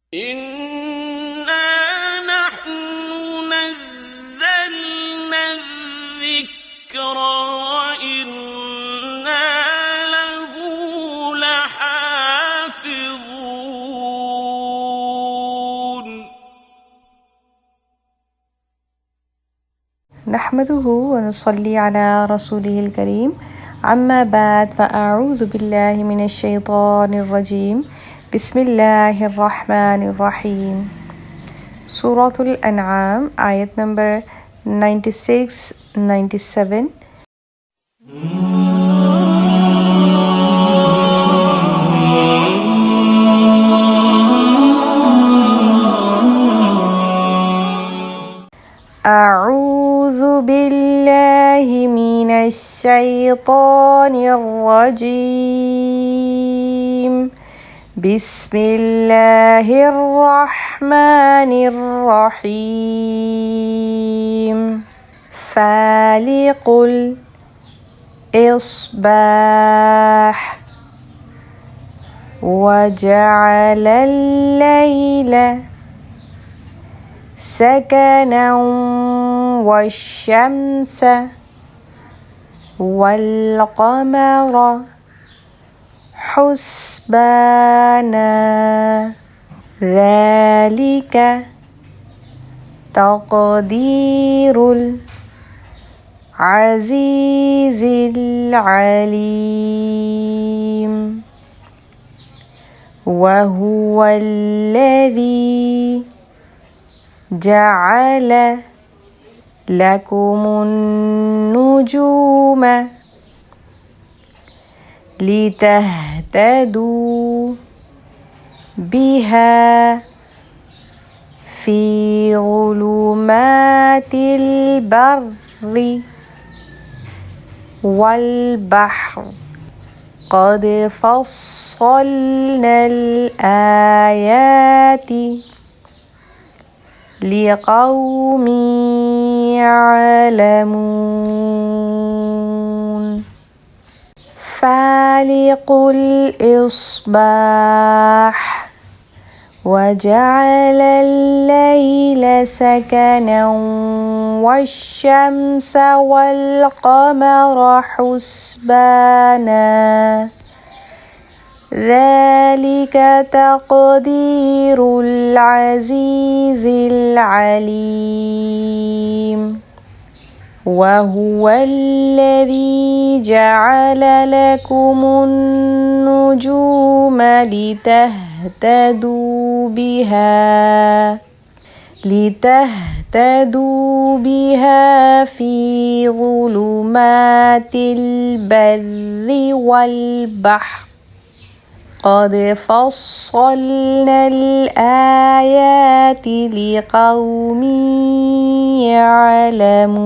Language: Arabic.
إِنَّا نَحْنُ نَزَّلْنَا الذِّكْرَ وَإِنَّا لَهُ لَحَافِظُونَ نحمده ونصلي على رسوله الكريم أما بعد فأعوذ بالله من الشيطان الرجيم بسم الله الرحمن الرحيم Suratul An'am ayat number 96-97 أعوذ بالله من الشيطان الرجيم بسم الله الرحمن الرحيم فالق الإصباح وجعل الليل سكنا والشمس والقمر حسبانا ذلك تقدير العزيز العليم وهو الذي جعل لكم النجوم لتهتدوا بها في ظلمات البر والبحر قد فصلنا الآيات لقوم يعلمون فالق الإصباح وجعل الليل سكنا والشمس والقمر حسبانا ذلك تقدير العزيز العليم وهو الذي جعل لكم النجوم لتهتدوا بها في ظلمات البر والبحر قد فصلنا الآيات لقوم يعلمون